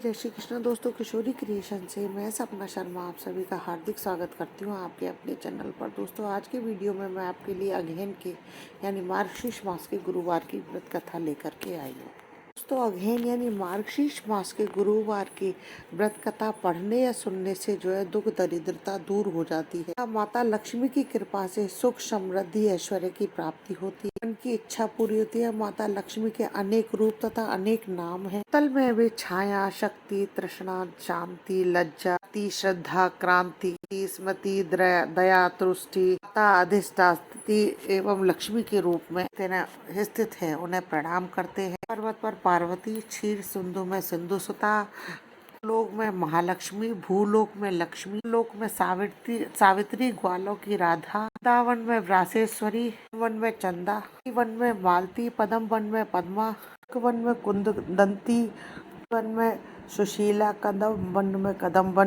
जय श्री कृष्ण दोस्तों, किशोरी क्रिएशन से मैं सपना शर्मा आप सभी का हार्दिक स्वागत करती हूँ आपके अपने चैनल पर। दोस्तों, आज के वीडियो में मैं आपके लिए अगहन के यानी मार्गशीर्ष मास के गुरुवार की व्रत कथा लेकर के आई हूँ। दोस्तों, अगहन यानी मार्गशीर्ष मास के गुरुवार की व्रत कथा पढ़ने या सुनने से जो है दुख दरिद्रता दूर हो जाती है। माता लक्ष्मी की कृपा से सुख समृद्धि ऐश्वर्य की प्राप्ति होती है, उनकी इच्छा पूरी होती है। माता लक्ष्मी के अनेक रूप तथा अनेक नाम है। तल में वे छाया, शक्ति, तृष्णा, शांति, लज्जा, श्रद्धा, क्रांति, स्मृति, दया, तुष्टि, माता अधिष्ठात्री एवं लक्ष्मी के रूप में स्थित है। उन्हें प्रणाम करते हैं। पर्वत पर पार्वती, क्षीर सिंधु में सिंधु सुता, लोक में महालक्ष्मी, भूलोक में लक्ष्मी, लोक में सावित्री, ग्वालों की राधा, वृंदावन में व्रासेश्वरी, वन में चंदा, वन में मालती, पदम वन में पद्मा, वन में कुंदंती, वन में सुशीला, कदम वन में कदम्ब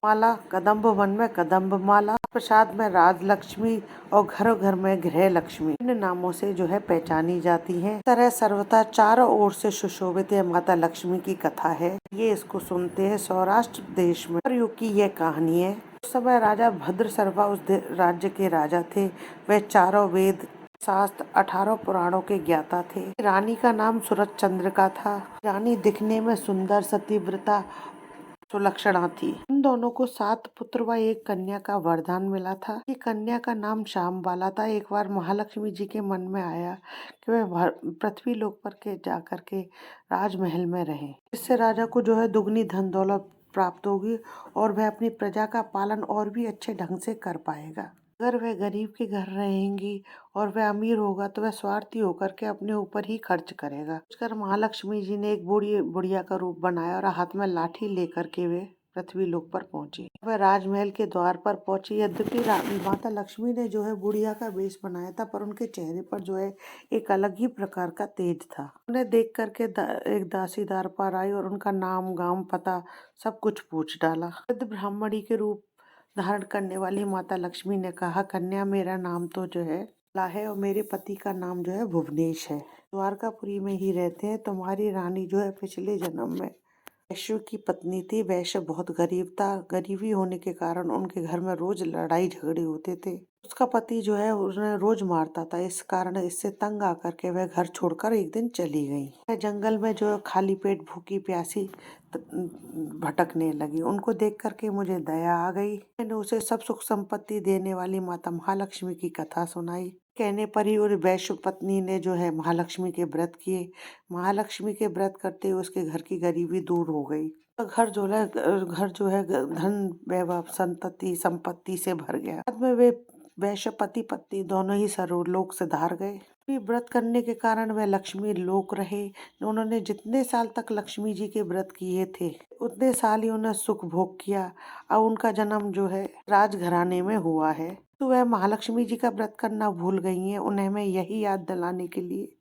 माला, कदम्ब वन में कदम्ब माला, प्रसाद में राजलक्ष्मी और घर घर में गृह लक्ष्मी इन नामों से जो है पहचानी जाती है। तरह सर्वथा चारों ओर से सुशोभित माता लक्ष्मी की कथा है। ये इसको सुनते हैं। सौराष्ट्र देश में युग की यह कहानी है। उस समय राजा भद्र सर्वा उस राज्य के राजा थे। वह चारों वेद शास्त्र 18 पुराणों के ज्ञाता थे। रानी का नाम सूरज चंद्र का था। रानी दिखने में सुंदर, सतीव्रता, सुलक्षणा थी। इन दोनों को 7 पुत्र व 1 कन्या का वरदान मिला था। ये कन्या का नाम श्यामबाला था। एक बार महालक्ष्मी जी के मन में आया कि वह पृथ्वी लोक पर के जाकर के राजमहल में रहे। इससे राजा को जो है दुगनी धन दौलत प्राप्त होगी और वह अपनी प्रजा का पालन और भी अच्छे ढंग से कर पाएगा। अगर वह गरीब के घर रहेंगी और वह अमीर होगा तो वह स्वार्थी होकर के अपने ऊपर ही खर्च करेगा। सोचकर महालक्ष्मी जी ने एक बुढ़िया का रूप बनाया और हाथ में लाठी लेकर के वे पृथ्वी लोक पर पहुंची। वह राजमहल के द्वार पर पहुंची। यद्यपि माता लक्ष्मी ने जो है बुढ़िया का वेश बनाया था, पर उनके चेहरे पर जो है एक अलग ही प्रकार का तेज था। उन्हें देख करके एक दासी द्वार पर आई और उनका नाम, गांव, पता सब कुछ पूछ डाला। वृद्ध ब्राह्मणी के रूप धारण करने वाली माता लक्ष्मी ने कहा, कन्या, मेरा नाम तो जो है ला है और मेरे पति का नाम जो है भुवनेश है। द्वारकापुरी में ही रहते हैं। तुम्हारी रानी जो है पिछले जन्म में वैश्य की पत्नी थी। वैश्य बहुत गरीब था। गरीबी होने के कारण उनके घर में रोज लड़ाई झगड़े होते थे। उसका पति जो है उन्हें रोज मारता था। इस कारण इससे तंग आकर के वह घर छोड़कर एक दिन चली गई। वह जंगल में जो है खाली पेट भूखी प्यासी भटकने लगी। उनको देख करके मुझे दया आ गई। मैंने उसे सब सुख संपत्ति देने वाली माता महालक्ष्मी की कथा सुनाई। कहने पर ही और वैश्य पत्नी ने जो है महालक्ष्मी के व्रत किए। महालक्ष्मी के व्रत करते हुए उसके घर की गरीबी दूर हो गई। घर जो है धन, वैभव, संपत्ति से भर गया। बाद में वे वैश्य पति पत्नी दोनों ही सर्वलोक से धार गए। व्रत करने के कारण वह लक्ष्मी लोक रहे। उन्होंने जितने साल तक लक्ष्मी जी के व्रत किए थे उतने साल ही उन्हें सुख भोग किया। अब उनका जन्म जो है राजघराने में हुआ है। तो वह महालक्ष्मी जी का व्रत करना भूल गई हैं। उन्हें मैं यही याद दिलाने के लिए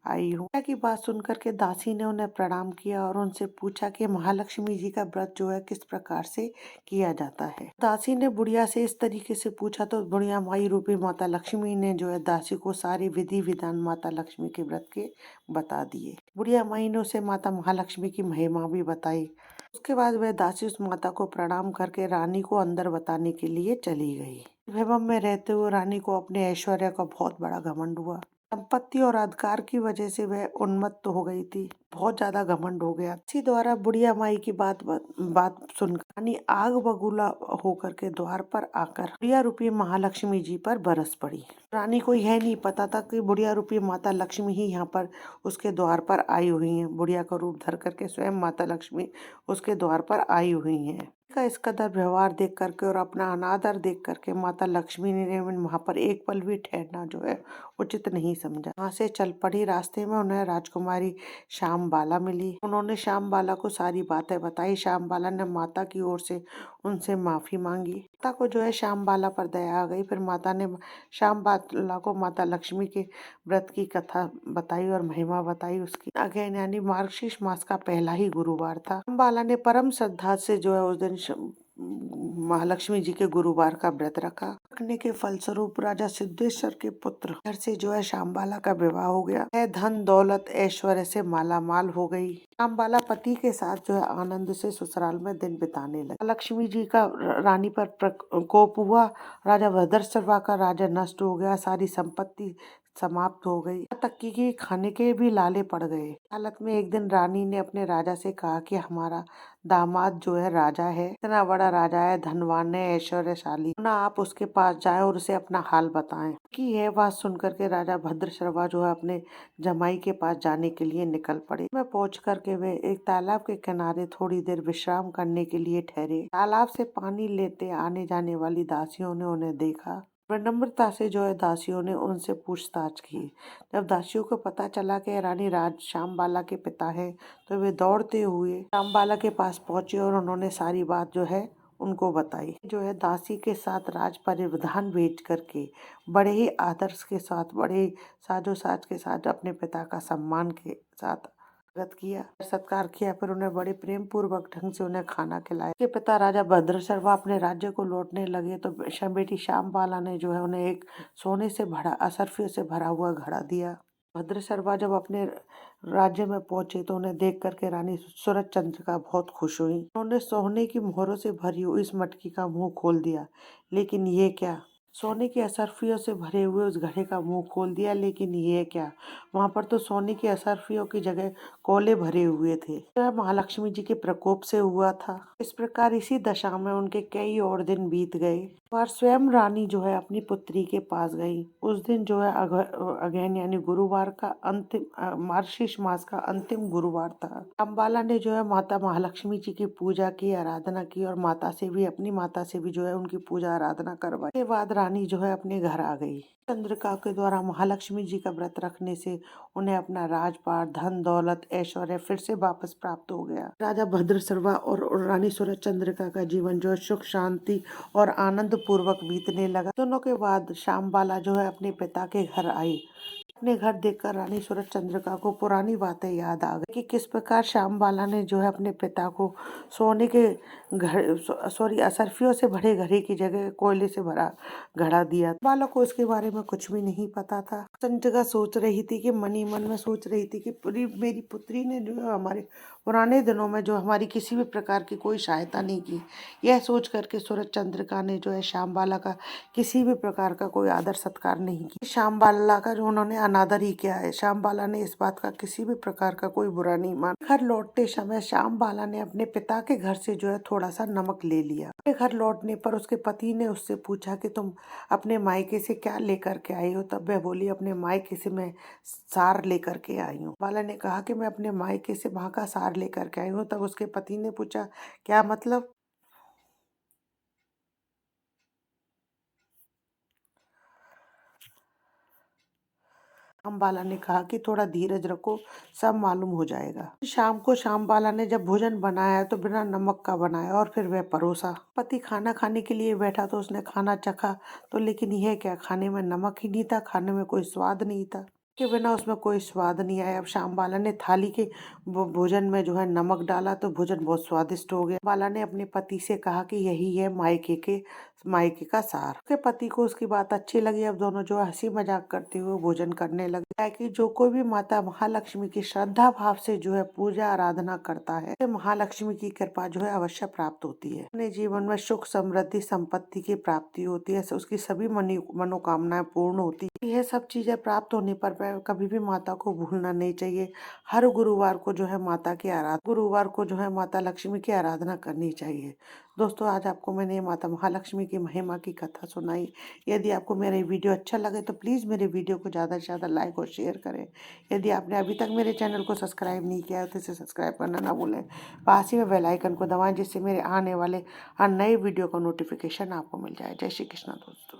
आई हूँ। की बात सुनकर के दासी ने उन्हें प्रणाम किया और उनसे पूछा कि महालक्ष्मी जी का व्रत जो है किस प्रकार से किया जाता है। दासी ने बुढ़िया से इस तरीके से पूछा तो बुढ़िया माई रूपी माता लक्ष्मी ने जो है दासी को सारे विधि विधान माता लक्ष्मी के व्रत के बता दिए। बुढ़िया माई ने उसे माता महालक्ष्मी की महिमा भी बताई। उसके बाद वह दासी उस माता को प्रणाम करके रानी को अंदर बताने के लिए चली गई। वैभव में रहते हुए रानी को अपने ऐश्वर्य का बहुत बड़ा घमंड हुआ। संपत्ति और अधिकार की वजह से वह उन्मत्त हो गई थी। बहुत ज्यादा घमंड हो गया। इसी द्वारा बुढ़िया माई की बात सुनकर रानी आग बबूला होकर के द्वार पर आकर बुढ़िया रूपी महालक्ष्मी जी पर बरस पड़ी। रानी को यह नहीं पता था कि बुढ़िया रूपी माता लक्ष्मी ही यहाँ पर उसके द्वार पर आई हुई हैं। बुढ़िया का रूप धर करके स्वयं माता लक्ष्मी उसके द्वार पर आई हुई हैं। का इस कदर व्यवहार देख करके और अपना अनादर देख करके माता लक्ष्मी ने वहाँ पर एक पल भी ठहरना जो है उचित नहीं समझा। वहाँ से चल पड़ी। रास्ते में उन्हें राजकुमारी श्यामबाला मिली। उन्होंने श्यामबाला को सारी बातें बताई। श्यामबाला ने माता की ओर से उनसे माफी मांगी। माता को जो है श्यामबाला पर दया आ गई। फिर माता ने श्यामबाला को माता लक्ष्मी के व्रत की कथा बताई और महिमा बताई उसकी। अगेन यानी मार्गशीर्ष मास का पहला ही गुरुवार था। श्यामबाला ने परम श्रद्धा से जो है उस दिन महालक्ष्मी जी के गुरुवार का व्रत रखने के फलस्वरूप राजा सिद्धेश्वर के पुत्र घर से जो है शामबाला का विवाह हो गया है। धन दौलत ऐश्वर्य से माला माल हो गई। शामबाला पति के साथ जो है आनंद से ससुराल में दिन बिताने लगी। लक्ष्मी जी का रानी पर प्रकोप हुआ। राजा भद्रशर्वा का राज्य नष्ट हो गया। सारी संपत्ति समाप्त हो गई। यहाँ तक कि खाने के भी लाले पड़ गए। हालत में एक दिन रानी ने अपने राजा से कहा कि हमारा दामाद जो है राजा है, इतना बड़ा राजा है, धनवान है, ऐश्वर्यशाली, ना आप उसके पास जाएं और उसे अपना हाल बताएं। कि यह बात सुनकर के राजा भद्रशर्वा जो है अपने जमाई के पास जाने के लिए निकल पड़े। मैं पहुंच करके वे एक तालाब के किनारे थोड़ी देर विश्राम करने के लिए ठहरे। तालाब से पानी लेते आने जाने वाली दासियों ने उन्हें देखा। विनम्रता से जो है दासियों ने उनसे पूछताछ की। जब दासियों को पता चला कि रानी शामबाला के पिता हैं, तो वे दौड़ते हुए शामबाला के पास पहुंचे और उन्होंने सारी बात जो है उनको बताई। जो है दासी के साथ राज परिधान भेज करके बड़े ही आदर्श के साथ, बड़े साजो साज के साथ अपने पिता का सम्मान के साथ स्वागत किया, सत्कार किया। फिर उन्हें बड़े प्रेम पूर्वक ढंग से उन्हें खाना खिलाया। के पिता राजा भद्रशर्वा अपने राज्य को लौटने लगे तो बेटी शामबाला ने जो है उन्हें एक सोने से भरा असरफियों से भरा हुआ घड़ा दिया। भद्रशर्वा जब अपने राज्य में पहुंचे तो उन्हें देख करके रानी सूरजचंद्रिका बहुत खुश हुई। उन्होंने सोने की मोहरों से भरी हुई इस मटकी का मुंह खोल दिया, लेकिन ये क्या? सोने की असरफियों से भरे हुए उस घड़े का मुंह खोल दिया, लेकिन ये क्या? वहां पर तो सोने की असरफियों की जगह कोले भरे हुए थे। यह महालक्ष्मी जी के प्रकोप से हुआ था। इस प्रकार इसी दशा में उनके कई और दिन बीत गए। और स्वयं रानी जो है अपनी पुत्री के पास गई। उस दिन जो है अगहन यानी गुरुवार का अंतिम मार्गशीर्ष मास का अंतिम गुरुवार था। अम्बाला ने जो है माता महालक्ष्मी जी की पूजा की, आराधना की और माता से भी, अपनी माता से भी जो है उनकी पूजा आराधना करवाई। के बाद रानी जो है अपने घर आ गई। चंद्रिका के द्वारा महालक्ष्मी जी का व्रत रखने से उन्हें अपना राजपाट, धन दौलत, ऐश्वर्य फिर से वापस प्राप्त हो गया। राजा भद्रशर्वा और रानी सूरजचंद्रिका का जीवन जो है सुख शांति और आनंद पूर्वक बीतने लगा। दोनों के बाद शामबाला जो है अपने पिता के घर आई। अपने घर देखकर रानी सूरजचंद्रिका को पुरानी बातें याद आ गई कि किस प्रकार शामबाला ने जो है अपने पिता को सोने के असरफियों से भरे घड़े की जगह कोयले से भरा घड़ा दिया। बाला को इसके बारे में कुछ भी नहीं पता था। चंद्रिका सोच रही थी कि मन ही मन में सोच रही थी कि मेरी पुत्री ने जो है हमारे पुराने दिनों में जो हमारी किसी भी प्रकार की कोई सहायता नहीं की। यह सोच करके सूरजचंद्रिका ने जो है शामबाला का किसी भी प्रकार का कोई आदर सत्कार नहीं किया। शामबाला का जो उन्होंने अनादर ही किया है। शामबाला ने इस बात का किसी भी प्रकार का कोई बुरा नहीं माना। घर लौटते समय शामबाला ने अपने पिता के घर से जो है थोड़ा सा नमक ले लिया। अपने घर लौटने पर उसके पति ने उससे पूछा कि तुम अपने मायके से क्या लेकर के आई हो? तब वह बोली, अपने मायके से मैं सार लेकर के आई हूँ। बाला ने कहा कि मैं अपने मायके से वहाँ का सार लेकर के आई हूँ। तब उसके पति ने पूछा, क्या मतलब? शामबाला ने कहा कि थोड़ा धीरज रखो, सब मालूम हो जाएगा। शाम को शामबाला ने जब भोजन बनाया तो बिना नमक का बनाया और फिर वह परोसा। पति खाना खाने के लिए बैठा तो उसने खाना चखा तो लेकिन यह क्या, खाने में नमक ही नहीं था, खाने में कोई स्वाद नहीं था। के बिना उसमें कोई स्वाद नहीं आया। अब शामबाला ने थाली के भोजन में जो है नमक डाला तो भोजन बहुत स्वादिष्ट हो गया। बाला ने अपने पति से कहा कि यही है मायके का सार। उसके पति को उसकी बात अच्छी लगी। अब दोनों जो हंसी मजाक करते हुए भोजन करने लगे। कि जो कोई भी माता महालक्ष्मी की श्रद्धा भाव से जो है पूजा आराधना करता है, तो महालक्ष्मी की कृपा जो है अवश्य प्राप्त होती है। अपने जीवन में सुख समृद्धि संपत्ति की प्राप्ति होती है, उसकी सभी मनोकामनाएं पूर्ण होती है। यह सब चीजें प्राप्त होने पर कभी भी माता को भूलना नहीं चाहिए। हर गुरुवार को जो है गुरुवार को जो है माता लक्ष्मी की आराधना करनी चाहिए। दोस्तों, आज आपको मैंने माता महालक्ष्मी की महिमा की कथा सुनाई। यदि आपको मेरा वीडियो अच्छा लगे तो प्लीज़ मेरे वीडियो को ज़्यादा से ज़्यादा लाइक और शेयर करें। यदि आपने अभी तक मेरे चैनल को सब्सक्राइब नहीं किया है तो इसे सब्सक्राइब करना ना भूलें। पास ही में बेल आइकन को दबाएं जिससे मेरे आने वाले हर नए वीडियो का नोटिफिकेशन आपको मिल जाए। जय श्री कृष्ण दोस्तों।